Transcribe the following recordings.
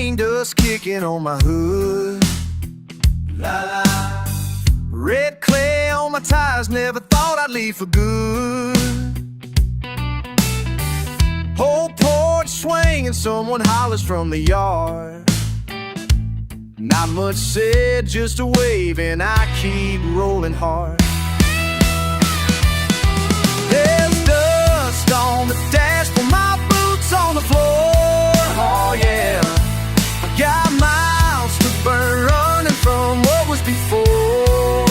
green dust kicking on my hood. La la. Red clay on my tires, never thought I'd leave for good. Whole porch swinging, someone hollers from the yard. Not much said, just a wave, and I keep rolling hard. There's dust on the dash, but my boots on the floor. Oh yeah, I got miles to burn, running from what was before.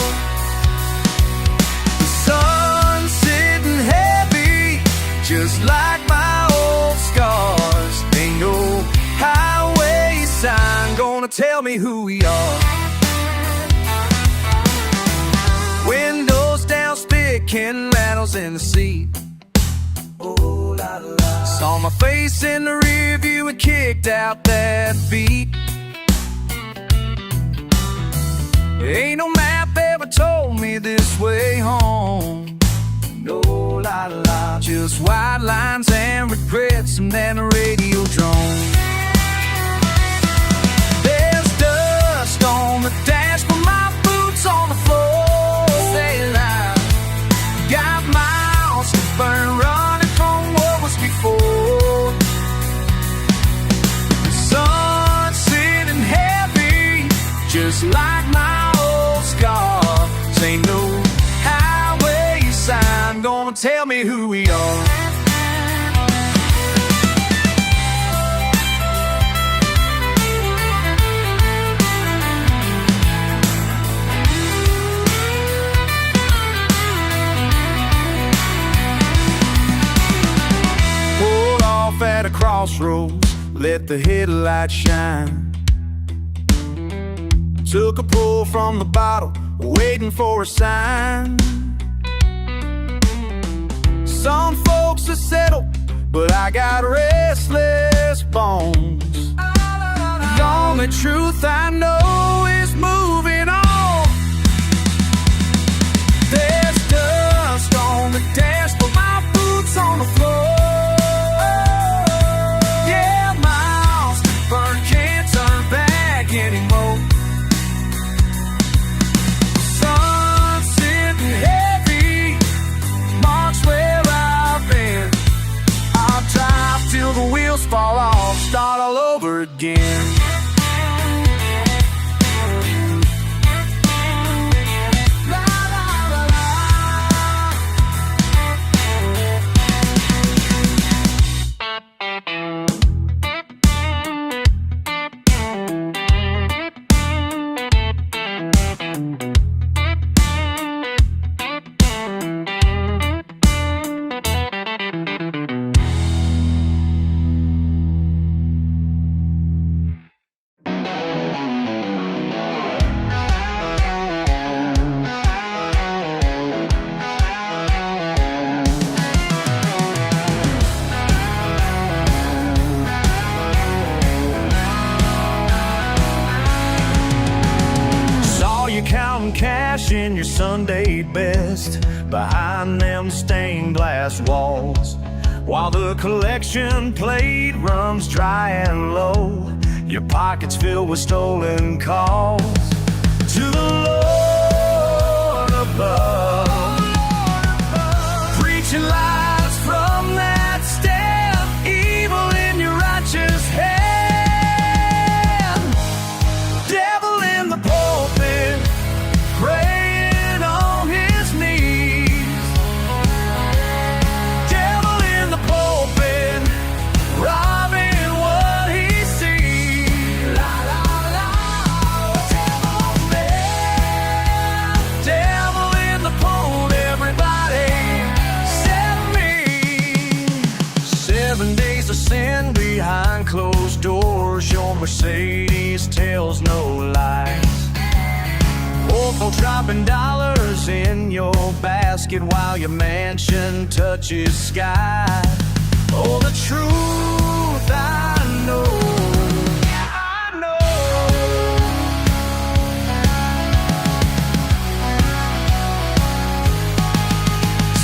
The sun's sitting heavy, just like my old scars. Ain't no highway sign gonna tell me who we are. Windows down, spit-can rattles in the seat. Oh, la, la. Saw my face in the rear view and kicked out that beat. Ain't no map ever told me this way home. No, la, la. Just white lines and regrets, and then a radio drone. There's dust on the dash, but my boots on the floor. Say loud, got miles to burn, running from what was before. The sun's sitting heavy, just like my old scars. Ain't no highway sign gonna tell me who we are. At a crossroads, let the headlights shine. Took a pull from the bottle, waiting for a sign. Some folks are settled, but I got restless bones. The only truth I know is moving on. There's dust on the dash, but my boots on the floor. Anymore. Sun sitting heavy, marks where I've been. I'll drive till the wheels fall off, start all over again. Counting cash in your Sunday best behind them stained glass walls, while the collection plate runs dry and low. Your pockets filled with stolen calls to the Lord above, preaching lies from that step, evil in your righteous hand, devil in the pulpit, praying on his knees. Devil in the pulpit, robbing what he sees. La la la. Devil man, devil in the pulpit. Everybody set me. 7 days of sin behind closed doors. Your Mercedes tells no lies. For dropping dollars in your basket while your mansion touches sky. Oh, the truth I know. I know.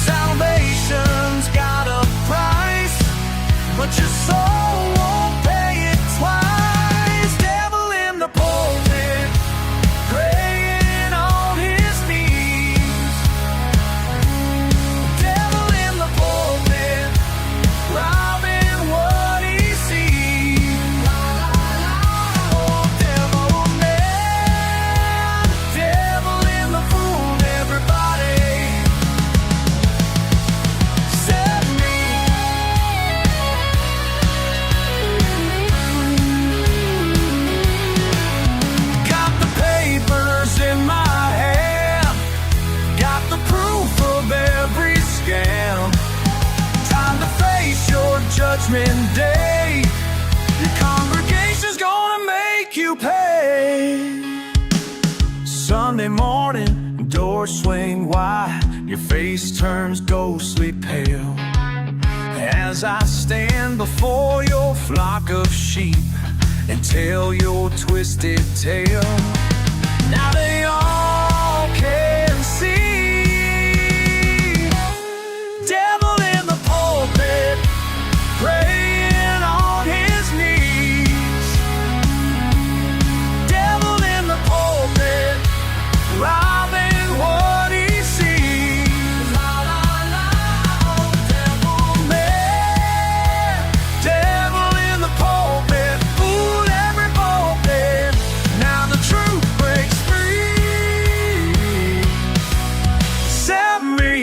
Salvation's got a price, but your soul won't pay it twice. doors swing wide, your face turns ghostly pale as I stand before your flock of sheep and tell your twisted tale. Now they all can see devil in the pulpit praying on his knees. Devil in the pulpit robbing what he sees. La la la, oh devil man, devil in the pulpit, fool every pulpit. Now the truth breaks free. Set me.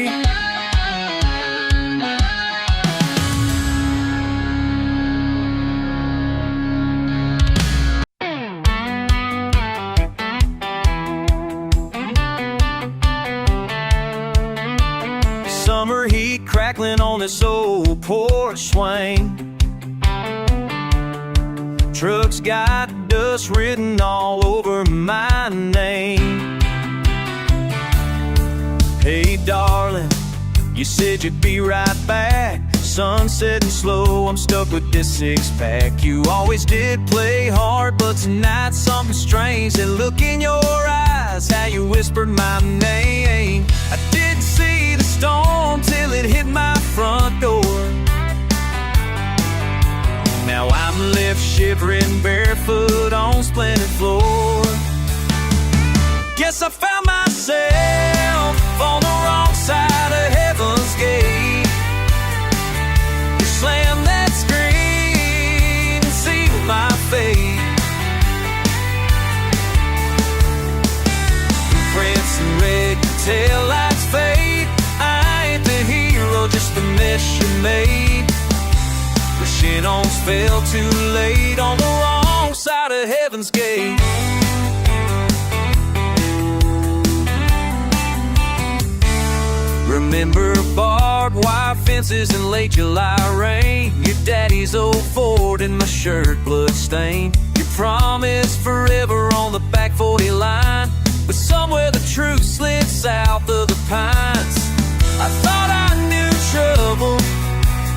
Summer heat crackling on this old porch swing. Trucks got dust written all over my name. Hey darling, you said you'd be right back. Sun setting slow, I'm stuck with this six-pack. You always did play hard, but tonight something strange. That look in your eyes, how you whispered my name. I didn't see the storm till it hit my front door. Now I'm left shivering barefoot on splendid floor. Guess I found myself on the wrong side of heaven's gate. You slammed that screen and sealed my fate. Prince and red taillights fade. I ain't the hero, just the mess you made. The shit-ons fell too late on the wrong side of heaven's gate. Remember barbed wire fences in late July rain. Your daddy's old Ford and my shirt blood-stained. Your promise forever on the back 40 line, but somewhere the truth slid south of the pines. I thought I knew trouble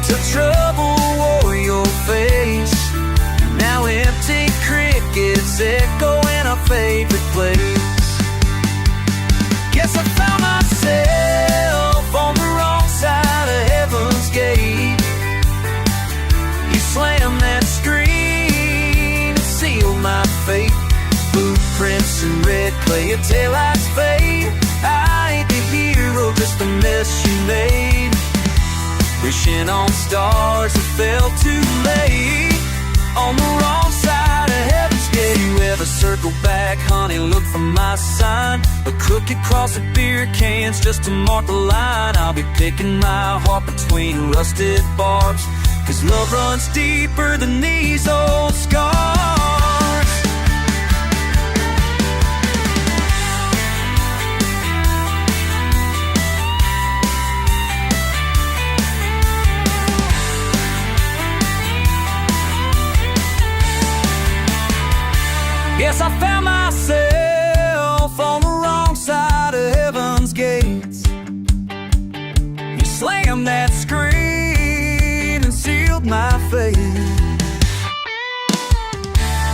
till trouble wore your face. Now empty crickets echo in our favorite place. Guess I found myself on the wrong side of heaven's gate. You slammed that screen and sealed my fate. Footprints in red clay, your taillights fade. I ain't the hero, just the mess you made. Wishing on stars that fell too late on the wrong side of heaven's gate. You ever circle back, honey, look for my sign. A crooked cross of beer cans just to mark the line. I'll be picking my heart between rusted barbs, 'cause love runs deeper than these old scars. Yes, I found myself on the wrong side of heaven's gates. You slammed that screen and sealed my fate.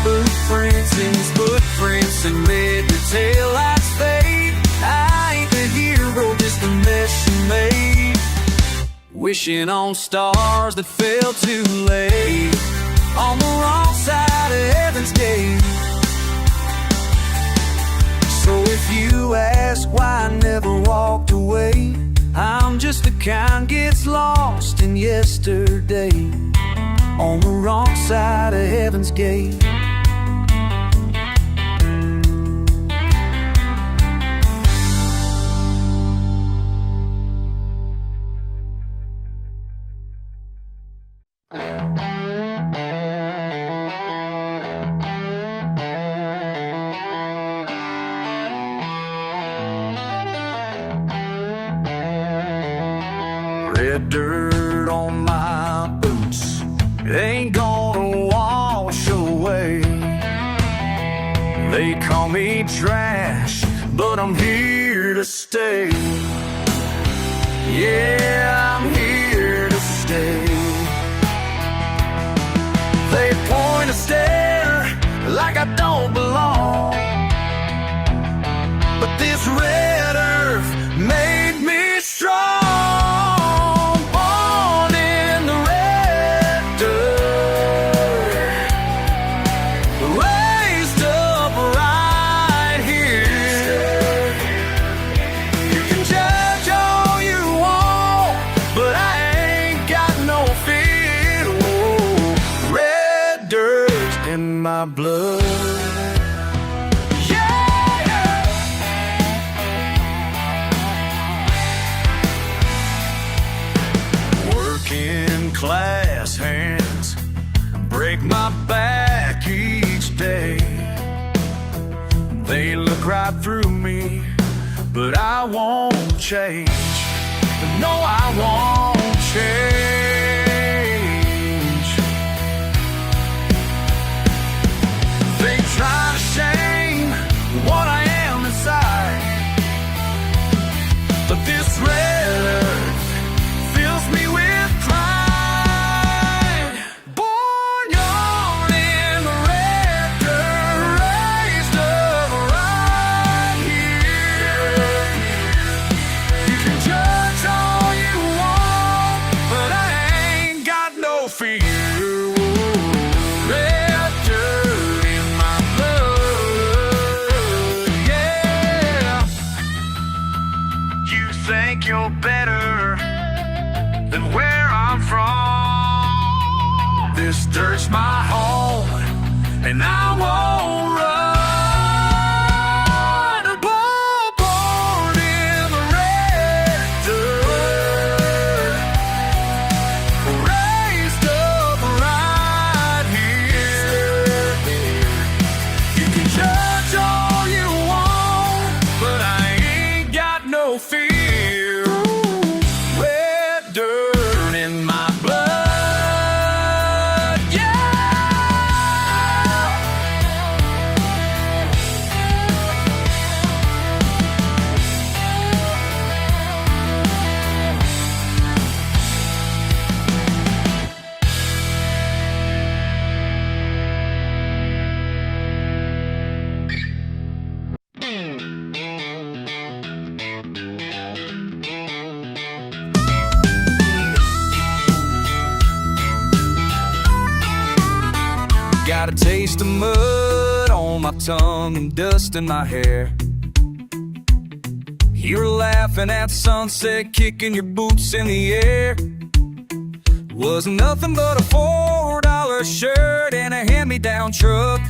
Footprints and red, your taillights fade. I ain't the hero, just the mess you made. Wishing on stars that fell too late on the wrong side of heaven's gate. So if you ask why I never walked away, I'm just the kind gets lost in yesterday on the wrong side of heaven's gate. Red dirt on my boots, it ain't gonna wash away. They call me trash, but I'm here to stay. Yeah, I'm here to stay. They point a stare like I don't belong, but this red earth made me strong. Born in the red dirt, raised up right here. You can judge all you want, but I ain't got no fear. Oh, red dirt in my blood. Class hands break my back each day. They look right through me, but I won't change. No, I won't change. They try to shame what I am inside, but this red earth fills me with pride. Think you're better than where I'm from. This dirt's my home, and I won't run. Born in the red dirt, raised up right here. You can judge all you want, but I ain't got no fear. Got a taste of mud on my tongue and dust in my hair. You're laughing at sunset, kicking your boots in the air. Wasn't nothing but a $4 shirt and a hand-me-down truck,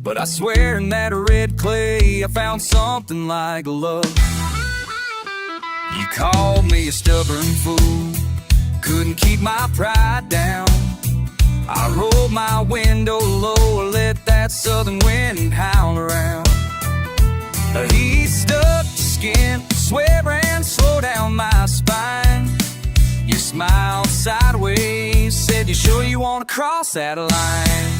but I swear in that red clay I found something like love. You called me a stubborn fool, couldn't keep my pride down. I rolled my window low, let that southern wind howl around. The heat stuck to skin, sweat ran slow down my spine. You smiled sideways, said you sure you want to cross that line.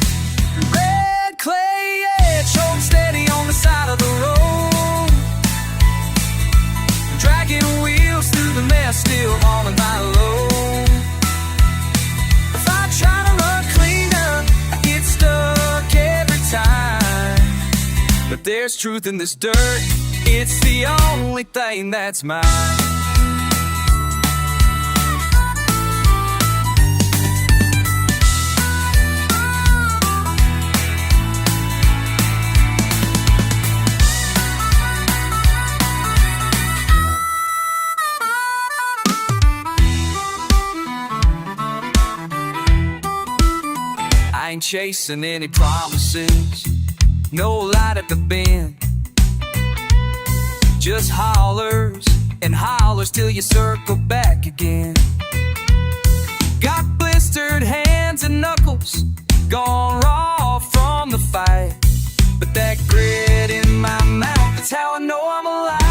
Red clay edge, hold steady on the side of the road, dragging wheels through the mess, still hauling my load. If I try to run cleaner, I get stuck every time. But there's truth in this dirt, it's the only thing that's mine. I ain't chasing any promises, no light at the bend. Just hollers and hollers till you circle back again. Got blistered hands and knuckles, gone raw from the fight, but that grit in my mouth, that's how I know I'm alive.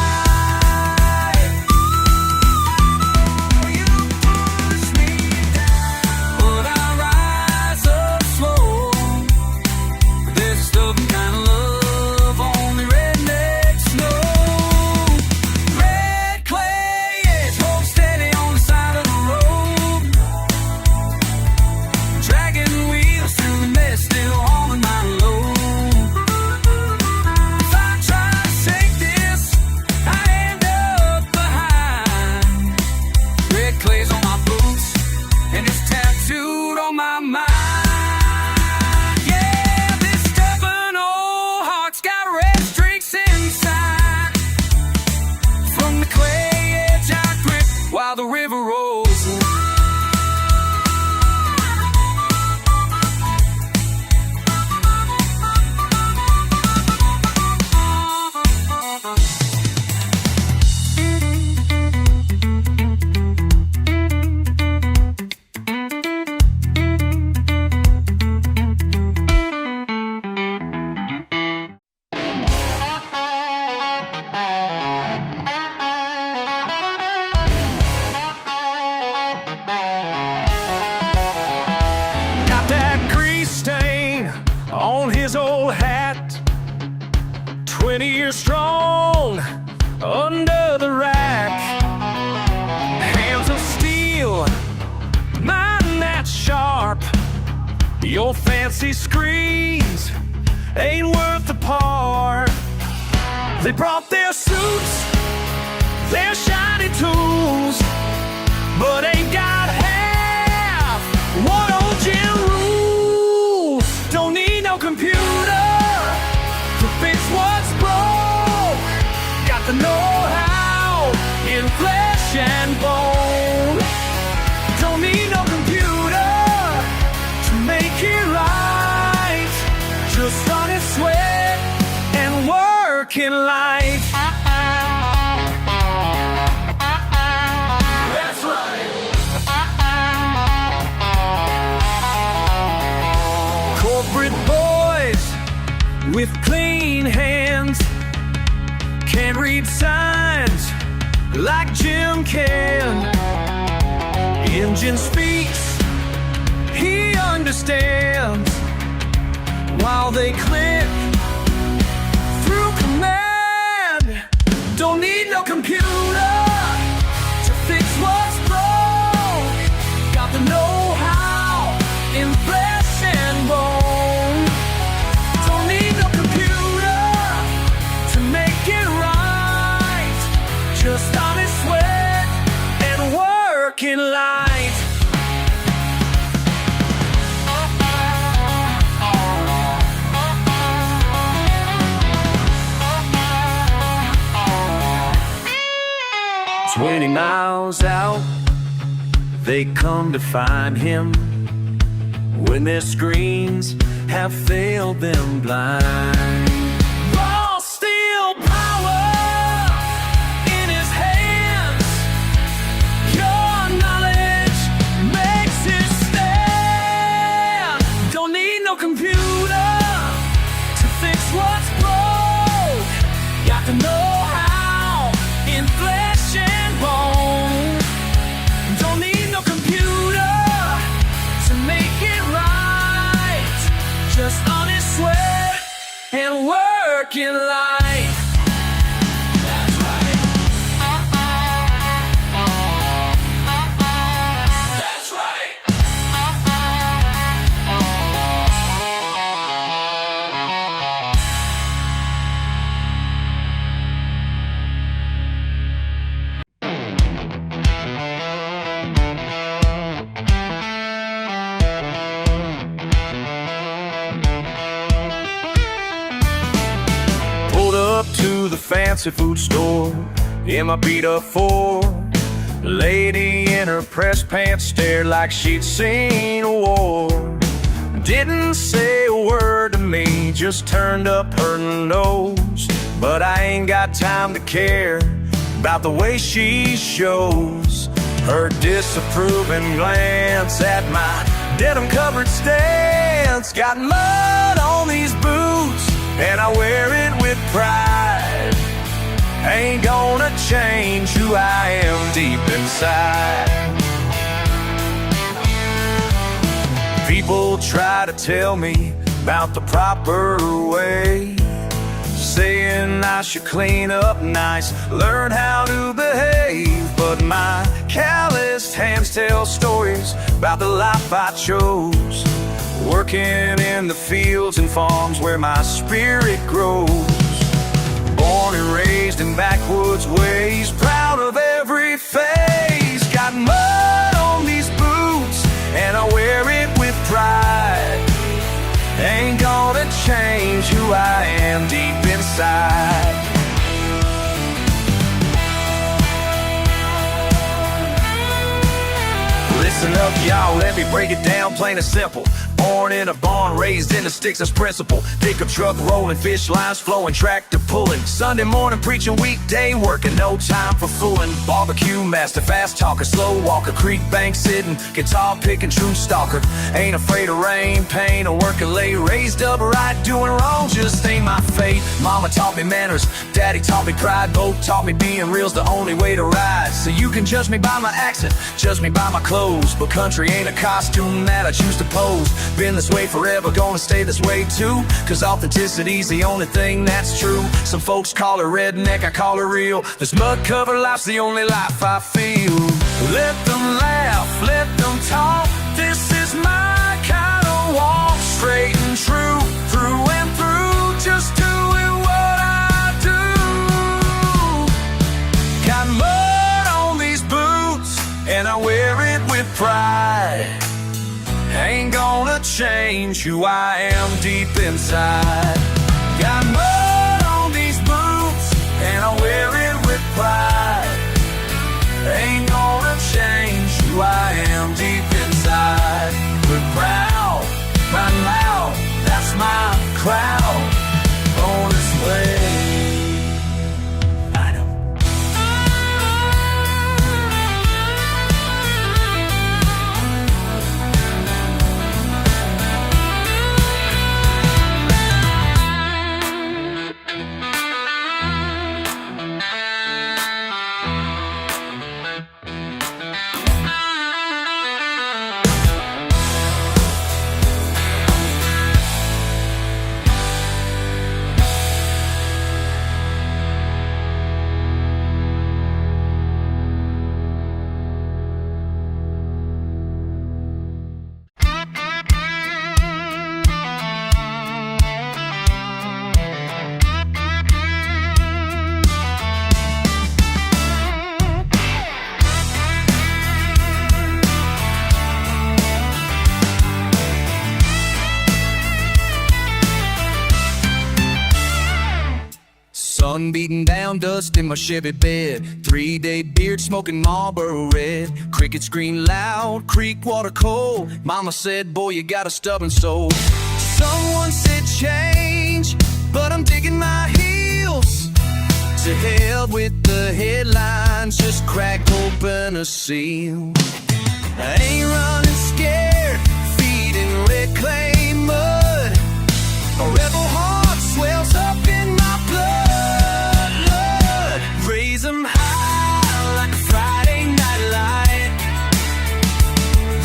on his old hat. 20 years strong under the rack. Hands of steel, mind that's sharp. Your fancy screens ain't worth the part. They brought their suits, their shiny tools, but ain't got half what old Jim rules. Don't need no computer to fix what's broke. Got the know-how in flesh and bone. Don't need no computer to make it right. Just honest sweat and work in life. That's right. Corporate boys with clean hands can't read signs like Jim can. Engine speaks, he understands, while they click through command. Don't need no computer to fix what's broke. Got the know-how in flesh and bone. Don't need no computer to make it right. Just honest sweat and work in life. "20 miles out, they come to find him when their screens have failed them blind. Raw steel power in his hands. Your knowledge makes it stand. Don't need no computer to fix what's broke. Got the know-how in flesh and bone. Don't need no computer to make it right. Just honest sweat and work in life." That's right. That's right. Pulled up to the fancy food store in my beat-up Ford. Lady in her press pants stared like she'd seen a war. Didn't say a word to me, just turned up her nose. But I ain't got time to care about the way she shows. Her disapproving glance at my denim-covered stance. Got mud on these boots and I wear it with pride. Ain't gonna change who I am deep inside. People try to tell me about the proper way, saying I should clean up nice, learn how to behave. But my calloused hands tell stories about the life I chose, working in the fields and farms where my spirit grows. Born and raised in backwoods ways, proud of every phase. Got mud on these boots and I wear it with pride. Ain't gonna change who I am deep inside. Listen up, y'all, let me break it down plain and simple. Born in a barn, raised in the sticks as principle. Pickup truck rolling, fish lines flowing, tractor pulling. Sunday morning preaching, weekday working, no time for fooling. Barbecue master, fast talker, slow walker, creek bank sitting, guitar picking, true stalker. Ain't afraid of rain, pain, or working late. Raised up right, doing wrong just ain't my fate. Mama taught me manners, daddy taught me pride. Both taught me being real's the only way to ride. So you can judge me by my accent, judge me by my clothes, but country ain't a costume that I choose to pose. Been this way forever, gonna stay this way too, 'cause authenticity's the only thing that's true. Some folks call her redneck, I call her real. This mud covered life's the only life I feel. Let them laugh, let them talk, this is my kind of walk. Straight and true, through and through, just doing what I do. Got mud on these boots, and I wear it with pride. Ain't gonna change who I am deep inside. Got mud on these boots, and I wear it with pride. Ain't gonna change who I am deep inside. We're proud, run loud, that's my crowd. On its way. Sun beating down, dust in my Chevy bed. 3-day beard smoking Marlboro Red. Crickets scream loud, creek water cold. Mama said, boy, you got a stubborn soul. Someone said change, but I'm digging my heels. To hell with the headlines, just crack open a seal. I ain't running scared, feet in red clay mud. A rebel heart swells up in my blood. Raise 'em high like a Friday night light.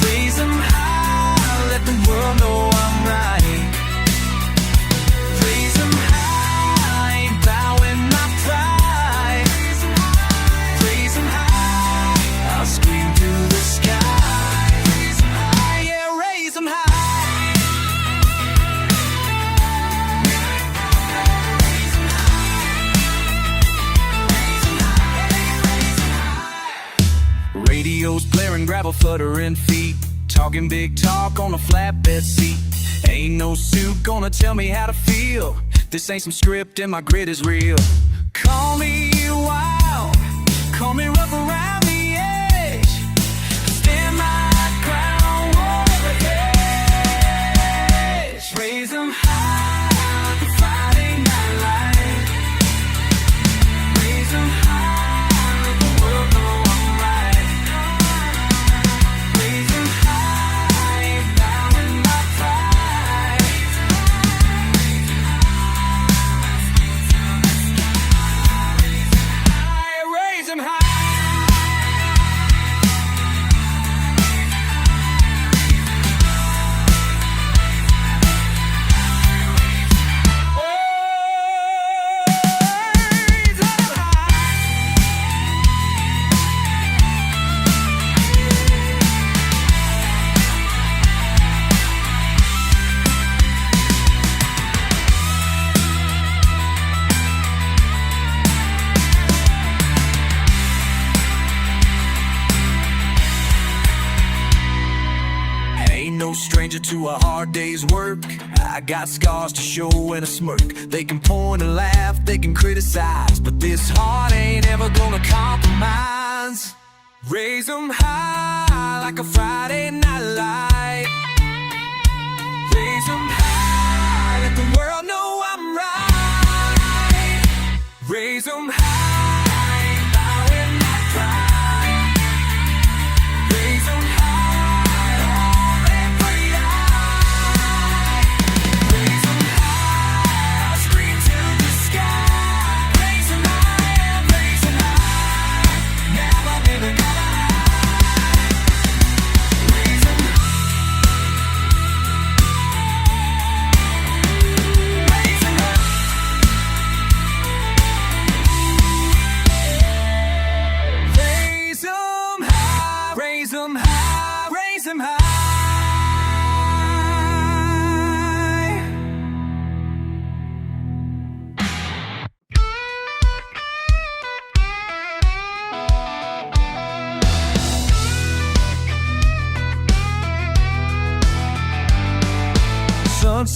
Raise 'em high, let the world know I'm right. Raise 'em high, ain't bowing my pride. Raise 'em high, I'll scream to the sky. Raise 'em high, yeah, raise 'em high. Radio's blaring, gravel fluttering feet. Talking big talk on a flatbed seat. Ain't no suit gonna tell me how to feel. This ain't some script and my grit is real. Call me wild, call me rough around the edge. Stand my ground, over the edge. Raise 'em high like a Friday night light. Raise 'em high, let the world know I'm right. Raise 'em high, ain't bowing my pride. Raise 'em high. No stranger to a hard day's work. I got scars to show and a smirk. They can point and laugh, they can criticize, but this heart ain't ever gonna compromise. Raise 'em high like a Friday night light. Raise 'em high, let the world know I'm right. Raise 'em high, ain't bowing my pride. Raise 'em high.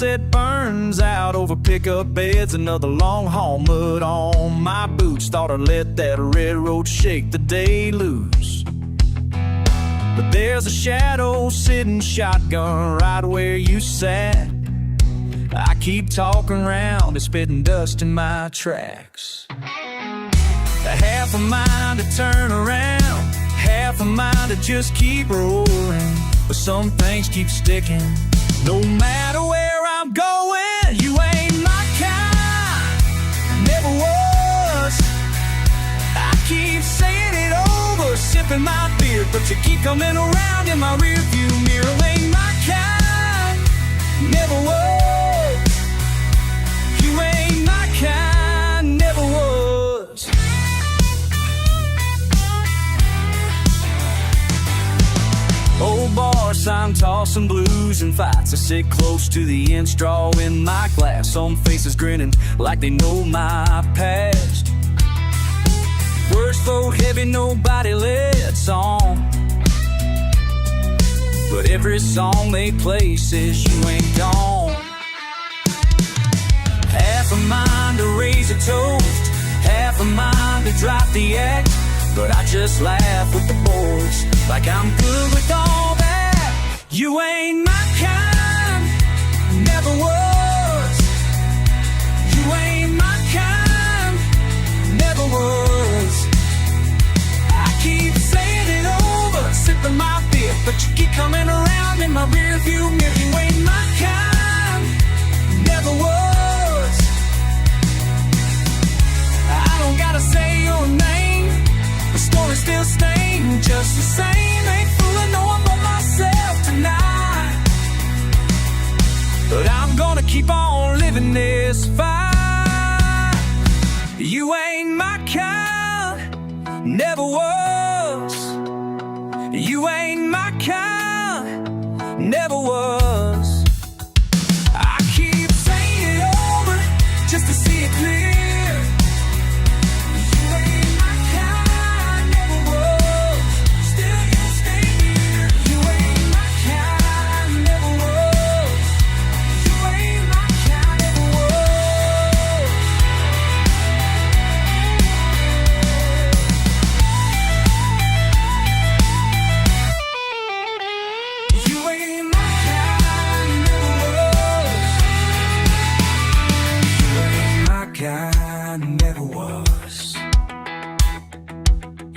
sunset burns out over pickup beds. Another long haul, mud on my boots. Thought I'd let that railroad shake the day loose. But there's a shadow sitting shotgun right where you sat. I keep talking round and spitting dust in my tracks. A half a mind to turn around, half a mind to just keep rolling. But some things keep sticking. No matter where I'm going, you ain't my kind, never was. I keep saying it over, sipping my beer, but you keep coming around in my rearview mirror. Ain't my kind, never was. You ain't my kind, never was. Old bar sign tossing blues and fights. I sit close to the end, straw in my glass. Some faces grinning like they know my past. Words flow heavy, nobody led song. But every song they play says you ain't gone. Half a mind to raise a toast, half a mind to drop the act. But I just laugh with the boys like I'm good with all that. You ain't my kind, never was. You ain't my kind, never was. I keep saying it over, sipping my beer, but you keep coming around in my rearview mirror. You ain't my kind, never was. I don't gotta say your name, the story still stains just the same. Ain't fooling no one but myself tonight. But I'm gonna keep on living this fight. You ain't my kind, never was. You ain't my kind, never was. I keep saying it over just to see it clear. Never was.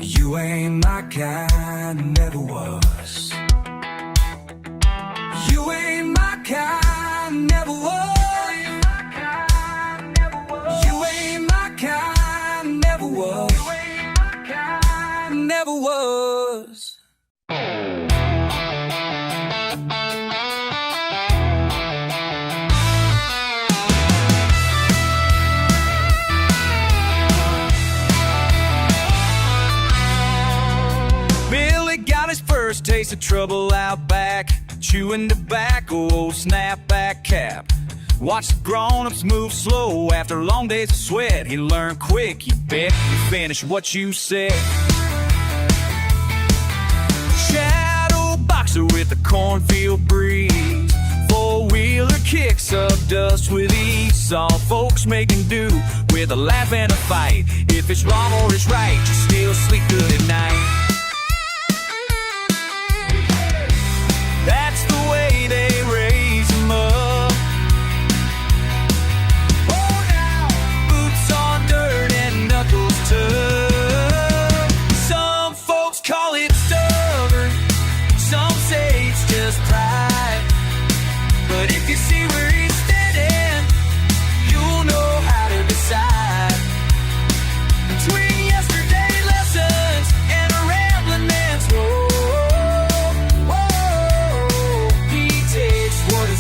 You ain't my kind, never was. You ain't my kind, never was. You ain't my kind, never was. You ain't my kind, never was. First taste of trouble out back, chewing tobacco, old snapback cap. Watch the grown-ups move slow after long days of sweat. He learned quick, you bet, you finish what you said. Shadow boxer with the cornfield breeze, four-wheeler kicks up dust with ease. Saw folks making do with a laugh and a fight. If it's wrong or it's right, you still sleep good at night. That's the way they raise them up. Oh, now, boots on dirt and knuckles tough. Some folks call it stubborn, some say it's just pride. But if you see where he's standing, you'll know how to decide. Between yesterday lessons and a rambling man's road,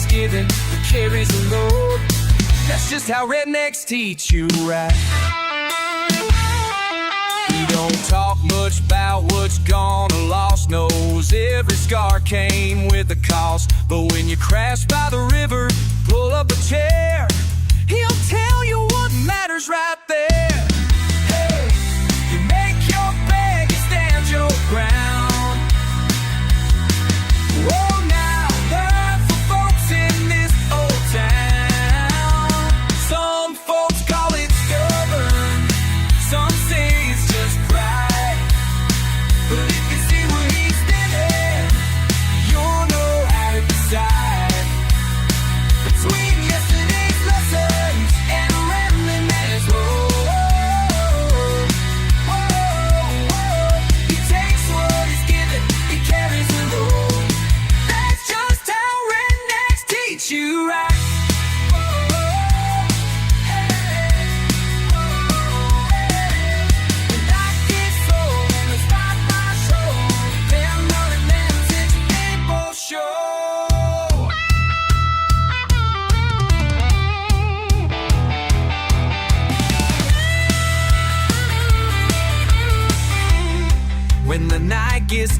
given, he carries a load. That's just how rednecks teach you right. We don't talk much about what's gone or lost. Knows every scar came with a cost. But when you crash by the river, pull up a chair, he'll tell you what matters right there. Hey, you make your bed, you stand your ground. Whoa, now learn from folks in this old town.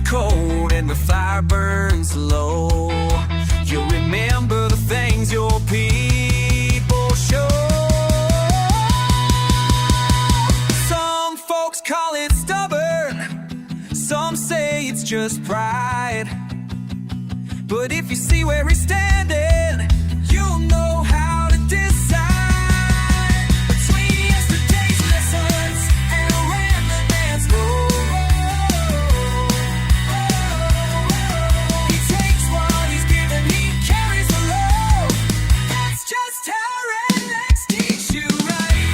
cold and the fire burns low. You'll remember the things your people show. Some folks call it stubborn, some say it's just pride. But if you see where he's standing, you'll know how to decide between yesterday's lessons and a random dance move. He takes what he's given, he carries the load. That's just how rednecks teach you right.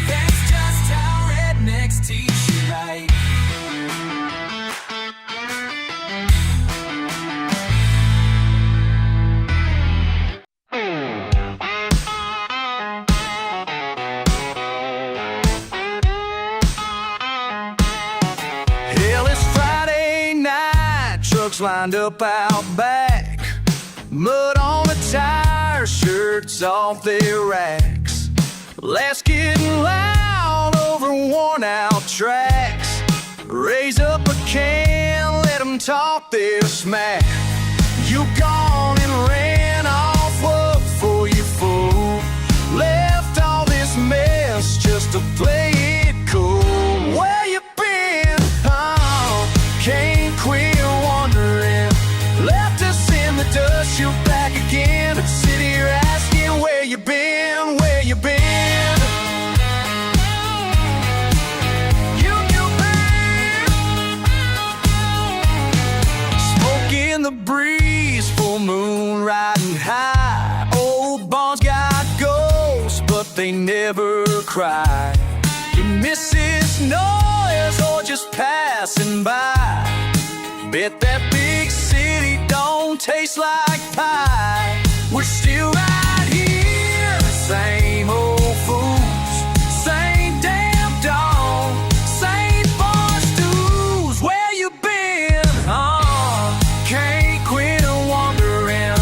That's just how rednecks teach you right. Lined up out back, mud on the tires, shirts off their racks. Laughs getting loud over worn out tracks. Raise up a can, let them talk their smack. You gone and ran off, what for you fool? Left all this mess just to play it cool. Where you been? Oh, can't quit wondering. Left us in the dust, you're back again. Sit here asking where you been, where you been. You knew been. Smoke in the breeze, full moon riding high. Old barns got ghosts, but they never cry. You miss this noise or just passing by. Bet that big city don't taste like pie. We're still right here, same old fools, same damn dog, same bar stools. Where you been? Can't quit wondering.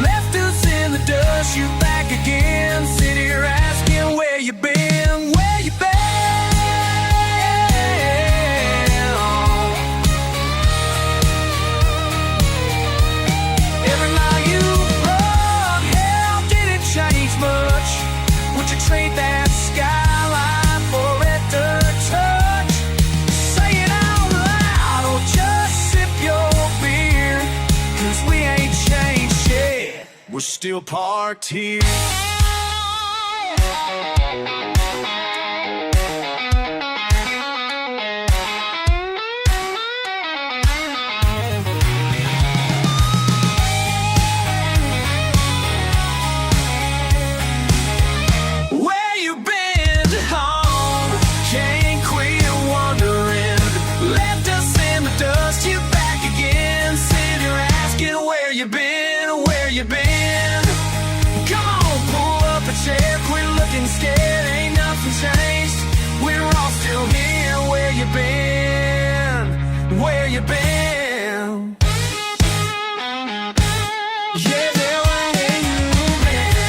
Left us in the dust, you back again. Sit here asking where you been, where you been. Trade that skyline for it to touch. Say it out loud or just sip your beer. 'Cause we ain't changed yet, we're still parked here. Scared, ain't nothing changed. We're all still here. Where you been? Where you been? Yeah, where you been?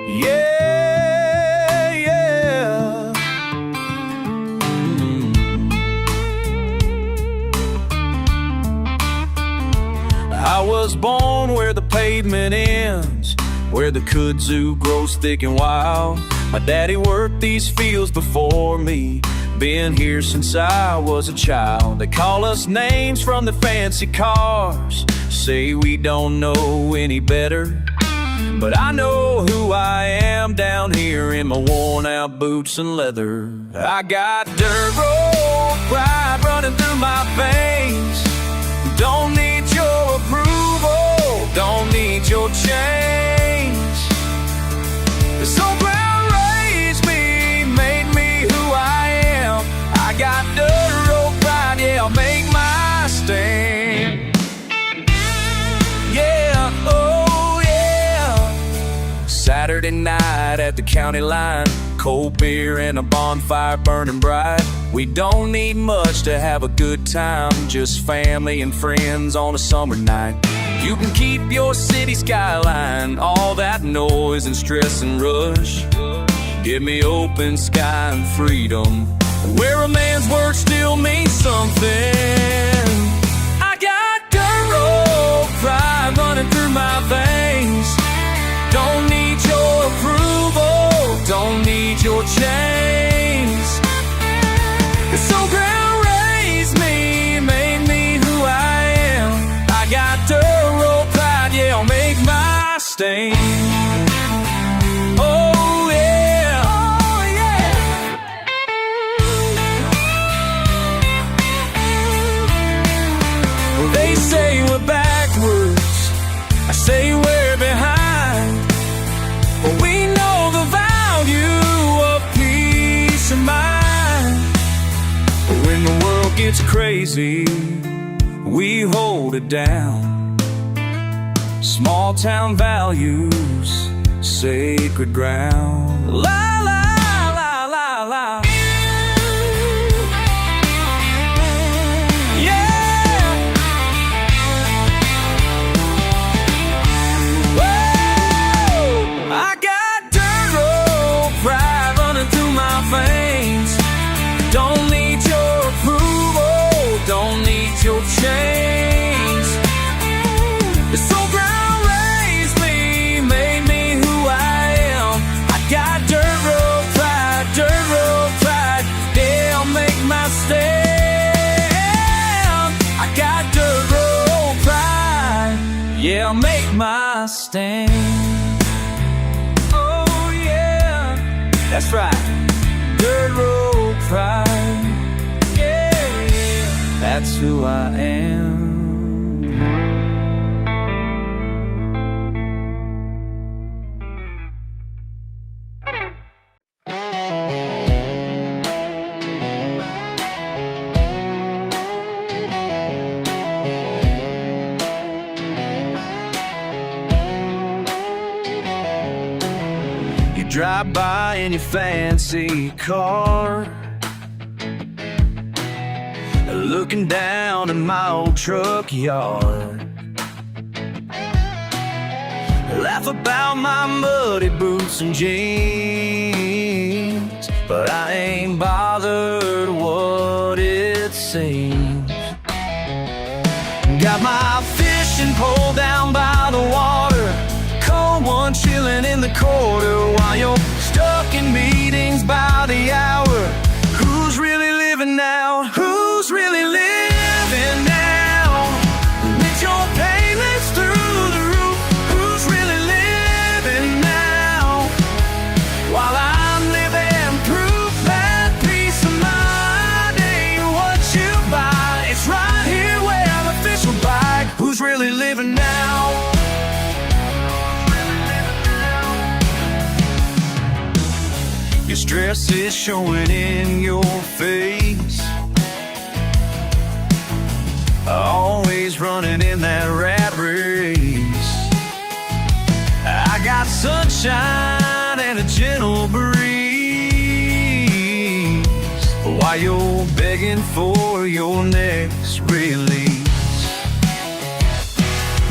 Yeah. I was born where the pavement ends, where the kudzu grows thick and wild. My daddy worked these fields before me, been here since I was a child. They call us names from the fancy cars, say we don't know any better. But I know who I am down here in my worn out boots and leather. I got dirt road pride running through my veins. Don't need your approval, don't need your change. This old ground raised me, made me who I am. I got dirt road pride, yeah, I'll make my stand. Yeah, oh yeah. Saturday night at the county line. Cold beer and a bonfire burning bright. We don't need much to have a good time, just family and friends on a summer night. You can keep your city skyline, all that noise and stress and rush. Give me open sky and freedom, where a man's work still means something. I got dirt road pride running through my veins. Don't need your approval, don't need your chains. So ground raised me, made me who I am. I got dirt road pride, yeah, I'll make my stain. They say we're backwards, I say we're behind, but we know the value of peace of mind. When the world gets crazy, we hold it down. Small town values, sacred ground. La la la la la. Don't need your approval, don't need your chains. So ground raised me, made me who I am. I got dirt road pride, yeah, I'll make my stand. I got dirt road pride, yeah, I'll make my stand. Oh yeah, that's right. Dirt road pride, yeah, that's who I am. Drive by in your fancy car, looking down at my old truck yard. Laugh about my muddy boots and jeans, but I ain't bothered what it seems. Got my fishing pole down by the water, cold one chilling in the quarter, while you're stuck in meetings by the hour. Who's really living now? Who's really living now? With your payments through the roof, who's really living now? While I'm living proof that peace of mind ain't what you buy. It's right here where the fish will bite. Who's really living now? Your stress is showing in your face, always running in that rat race. I got sunshine and a gentle breeze, while you're begging for your next release.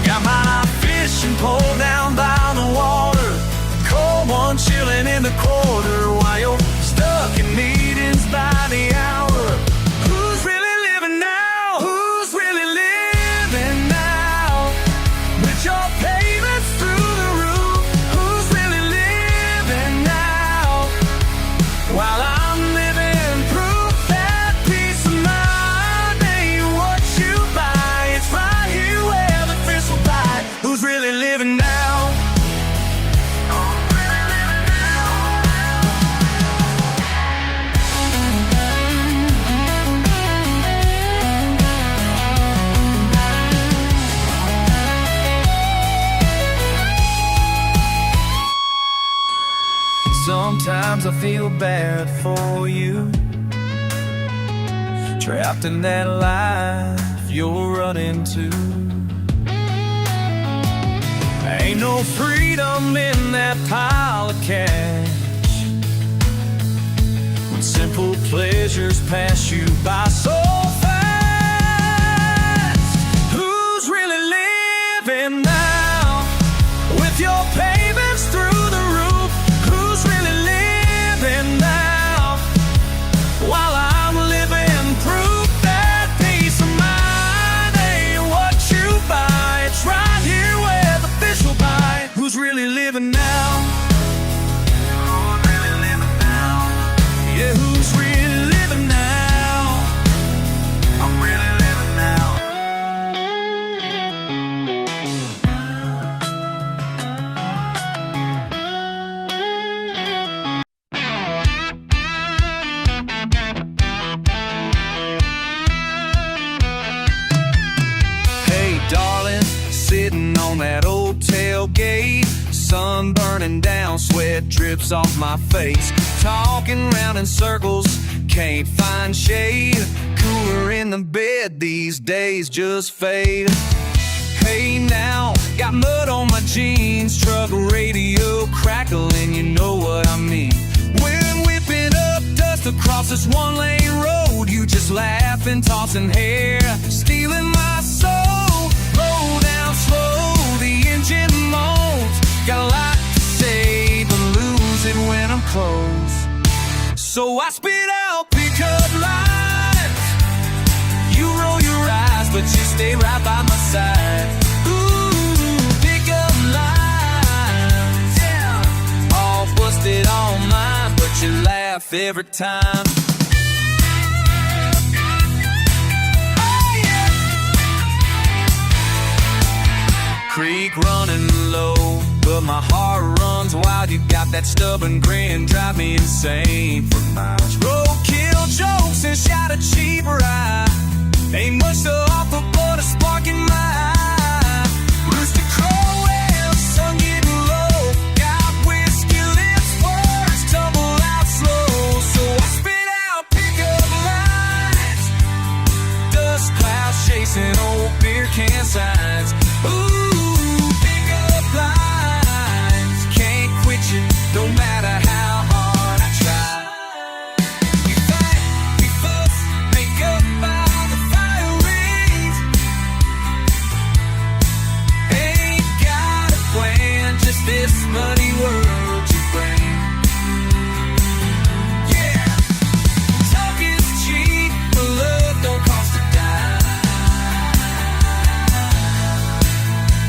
Got my fishing pole down by the water, cold one chilling in the quarter, while you're stuck in meetings by the hour. Who's really living now? Who's really living now? With your payments through the roof, who's really living now? While I'm living proof that peace of mind ain't what you buy. It's right here where the fish will bite. Who's really living now? Sometimes I feel bad for you, trapped in that life you're running to. Ain't no freedom in that pile of cash when simple pleasures pass you by so fast. Who's really living now with your payments through the roof? Who's really living now while I'm living proof that peace of mind ain't what you buy? It's right here where the fish will bite. Who's really living now? Who's really living now? Yeah, who's really living now? I'm really living now. Hey, darling, sitting on that old tailgate, sun burning down, sweat drips off my face. Talking round in circles, can't find shade. Cooler in the bed, these days just fade. Hey now, got mud on my jeans, truck radio crackling, you know what I mean. When whipping up dust across this one-lane road, you just laughing, tossing hair, stealing my soul. Roll down slow, the engine moans. Got a lot to say, but lose it when I'm close. So I spit out pickup lines. You roll your eyes, but you stay right by my side. Ooh, pickup lines, yeah. All busted on mine, but you laugh every time. Creek running low, but my heart runs wild. You got that stubborn grin, drive me insane for miles. Roadkill jokes and shout a cheap ride. Ain't much to offer but a spark in my eye. Rooster crow and sun getting low. Got whiskey lips, words tumble out slow. So I spit out pickup lines. Dust clouds chasing old beer can signs. Ooh, no matter how hard I try. We fight, we fuss, make up by the fire rings. Ain't got a plan, just this muddy world you bring. Yeah, talk is cheap, but love don't cost a dime.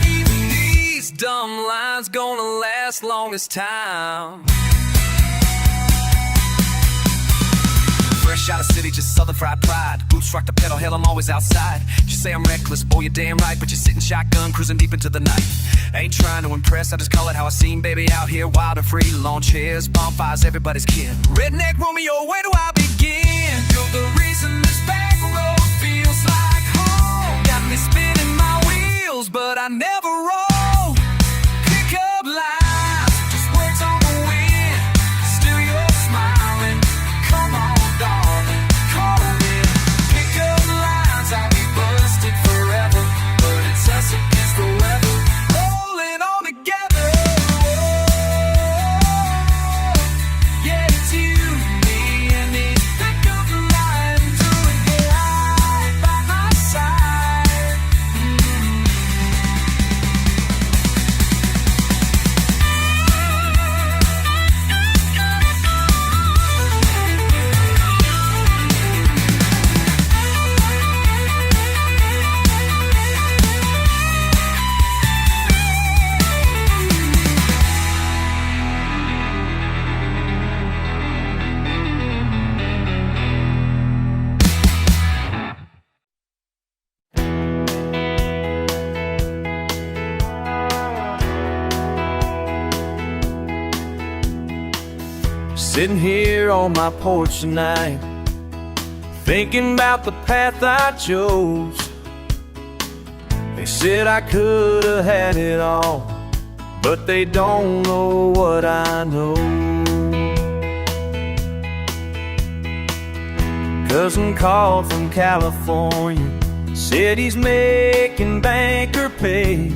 Even these dumb lines gonna last long as time. Fresh out of city, just southern fried pride. Boots rock the pedal, hell, I'm always outside. You say I'm reckless, boy, you're damn right. But you're sitting shotgun, cruising deep into the night. Ain't trying to impress, I just call it how I seen, baby, out here wild and free. Lawn chairs, bonfires, everybody's kin. Redneck Romeo, where do I begin? You're the reason this back road feels like home. Got me spinning my wheels, but I never roll. Pick up line. Sitting here on my porch tonight, thinking about the path I chose. They said I could have had it all, but they don't know what I know. Cousin called from California, said he's making banker pay,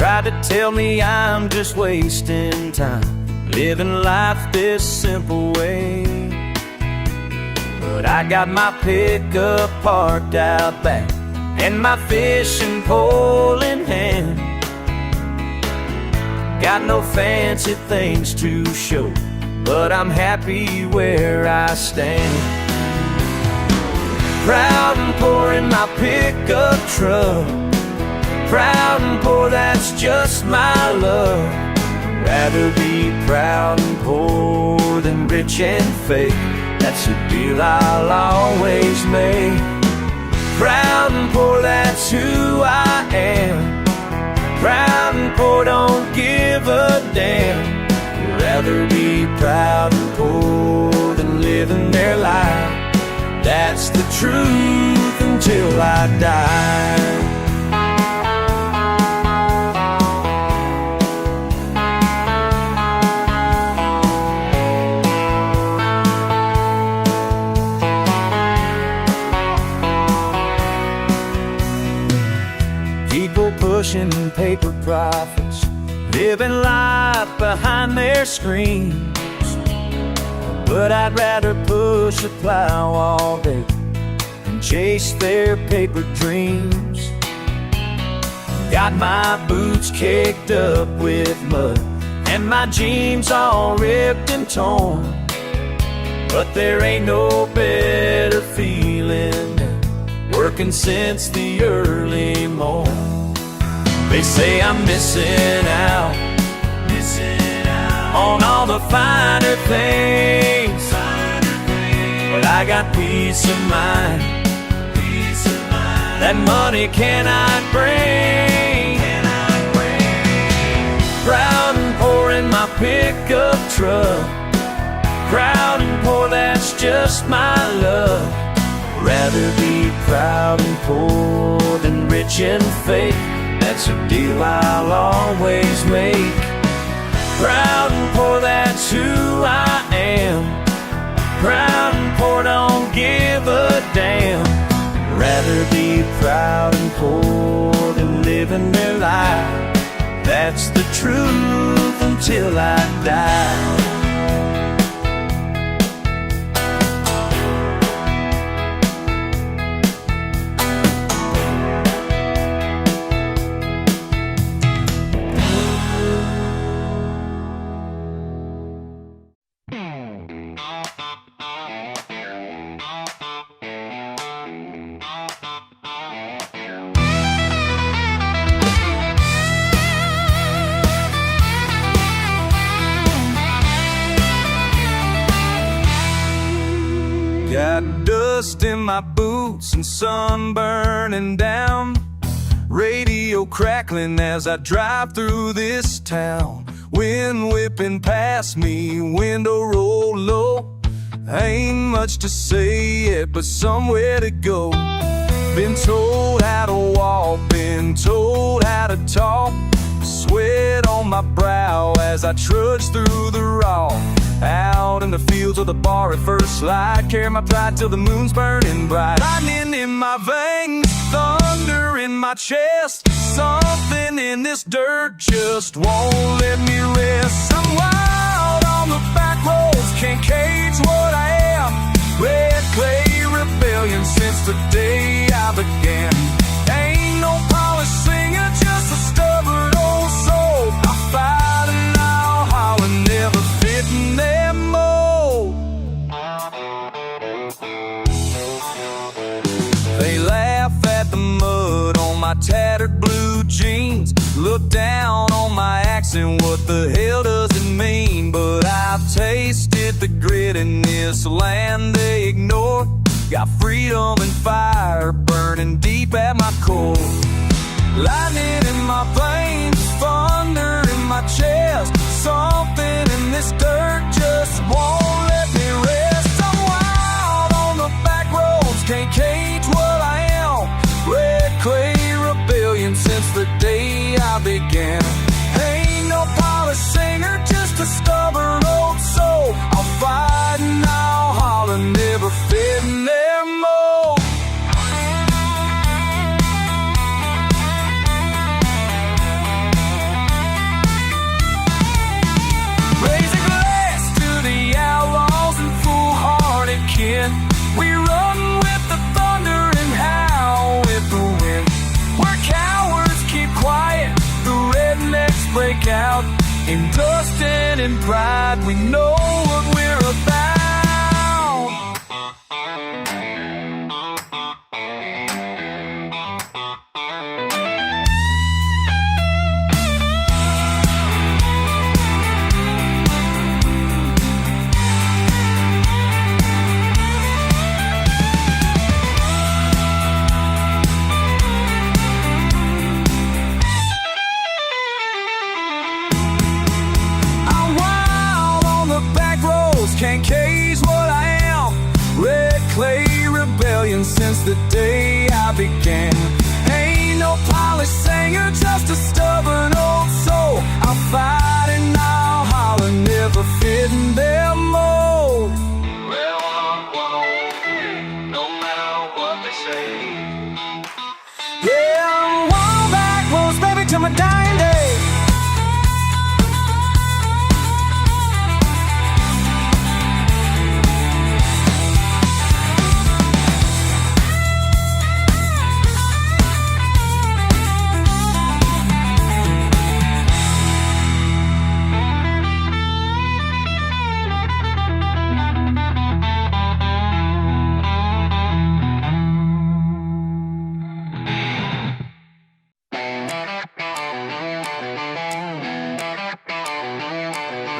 tried to tell me I'm just wasting time, living life this simple way. But I got my pickup parked out back and my fishing pole in hand. Got no fancy things to show, but I'm happy where I stand. Proud and poor in my pickup truck, proud and poor, that's just my luck. Rather be proud and poor than rich and fake, that's a deal I'll always make. Proud and poor, that's who I am. Proud and poor, don't give a damn. Rather be proud and poor than living their life, that's the truth until I die. People pushing paper profits, living life behind their screens. But I'd rather push a plow all day and chase their paper dreams. Got my boots caked up with mud and my jeans all ripped and torn, but there ain't no better feeling than working since the early morn. They say I'm missing out on all the finer things, but I got peace of mind that money cannot bring. Proud and poor in my pickup truck, proud and poor, that's just my luck. Rather be proud and poor than rich and fake, that's a deal I'll always make. Proud and poor, that's who I am. Proud and poor, don't give a damn. Rather be proud and poor than living their life, that's the truth until I die. Got dust in my boots and sun burning down, radio crackling as I drive through this town. Wind whipping past me, window roll low. Ain't much to say yet, but somewhere to go. Been told how to walk, been told how to talk. Sweat on my brow as I trudge through the raw. Out in the fields of the bar at first light, carry my pride till the moon's burning bright. Lightning in my veins, thunder in my chest. Something in this dirt just won't let me rest. I'm wild on the back roads, can't cage what I am. Red clay rebellion since the day I began. Ain't no polished singer, just a stubborn old soul. I fight and I'll holler, never fit in their mold. They laugh at the mud on my tattered blue jeans, look down on my accent, what the hell does it mean? But I've tasted the grit in this land they ignore. Got freedom and fire burning deep at my core. Lightning in my veins, thunder in my chest. Something in this dirt just won't let me rest. I'm wild on the back roads, can't cage what I am. Red clay rebellion since the day I began. Ain't no polished singer, just a stubborn old soul. I'll fight and I'll holler, never fit in their mold. In dust and in pride, we know what we're about. Can't case what I am. Red clay rebellion since the day I began. Ain't no polished singer, just a stubborn old soul. I'll fight and I'll holler, never fit in their mold. Well, I'm one old kid, no matter what they say. Yeah, I'm one back roads, baby, to my dying day.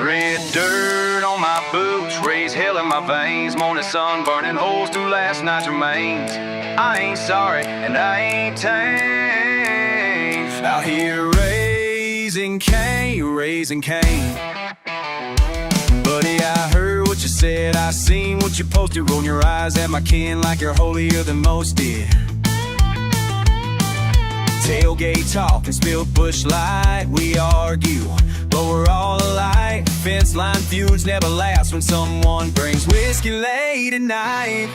Red dirt on my boots, raised hell in my veins. Morning sun burning holes through last night's remains. I ain't sorry and I ain't tame. Out here raising Cain. Buddy, I heard what you said, I seen what you posted. Rolling your eyes at my kin like you're holier than most did. Tailgate talk and spilled bush light, we argue, but we're all alike. Fence line feuds never last when someone brings whiskey late at night.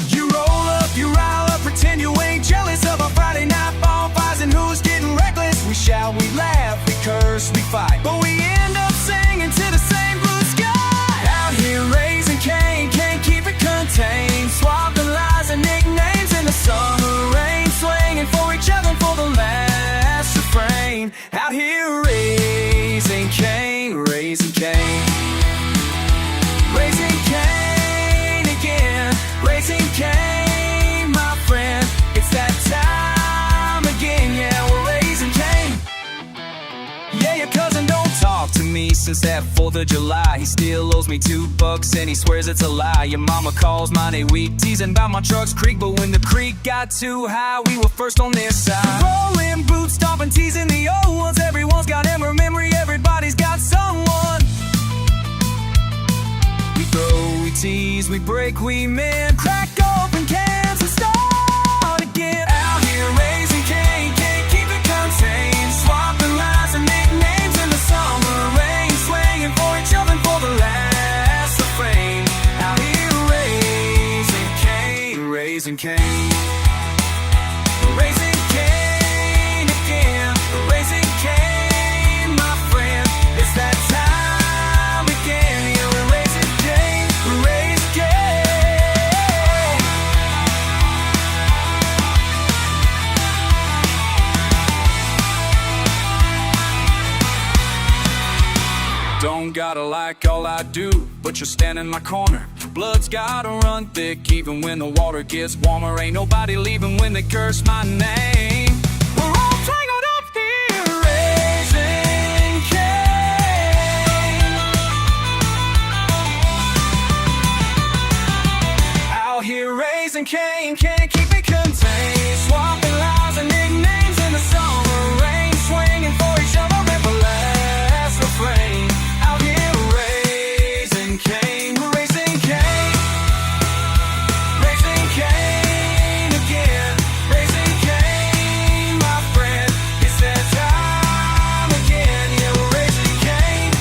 You roll up, you rile up, pretend you ain't jealous of our Friday night bonfires and who's getting reckless. We shout, we laugh, we curse, we fight, but we end up singing to the same blue sky. Out here raising Cain, can't keep it contained. Swap the lies and nicknames in the summer rain, swinging for each other for the last refrain. Out here raising Cain, raising Cain. Raising Cain again, raising Cain, my friend. It's that time again, yeah, we're raising Cain. Yeah, your cousin don't talk to me since that 4th of July. He still owes me $2 and he swears it's a lie. Your mama calls mine a week, teasing about my truck's creek, but when the creek got too high, we were first on their side. Rolling boots, stomping, teasing the old ones. Everyone's got ever memory, everybody's got someone. We throw, we tease, we break, we mend, crack open cans and start again. Out here raising Cain, can't keep it contained. Swapping lies and nicknames in the summer rain, swinging for each other for the last refrain. Out here raising Cain, raising Cain. Raising Cain again, raising Cain, my friend. It's that time again, yeah, we're raising Cain, we're raising Cain. Don't gotta like all I do, but you're standing in my corner. Blood's gotta run thick even when the water gets warmer. Ain't nobody leaving when they curse my name. We're all tangled up here, raising Cain. Out here raising Cain, can't keep it contained. Swapping lies and nicknames in the summer rain, swinging for each other every last refrain. Out here raising Cain, we're raising Cain. Raising Cain again, raising Cain, my friend. It's that time again, yeah, we're raising Cain.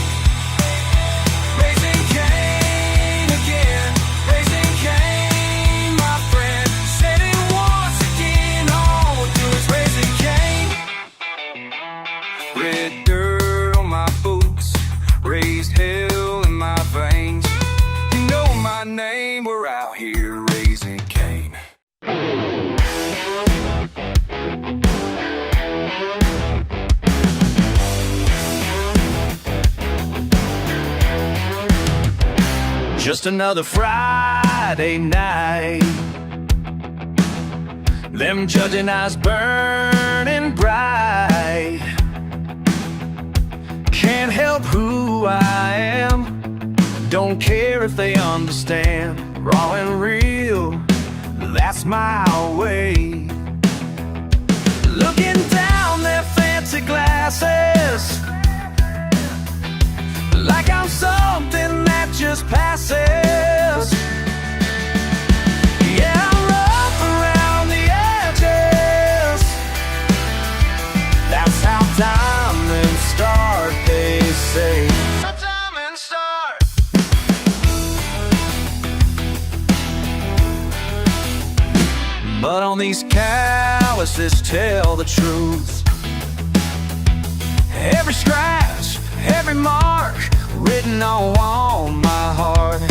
Raising Cain again, raising Cain, my friend. Say Just another Friday night. Them judging eyes burning bright. Can't help who I am. Don't care if they understand. Raw and real, that's my way. Looking down their fancy glasses, like I'm something that just passes. Yeah, I'm rough around the edges. That's how diamonds start, they say. How diamonds start. But on these calluses tell the truth. Every scratch, every mark written on my heart.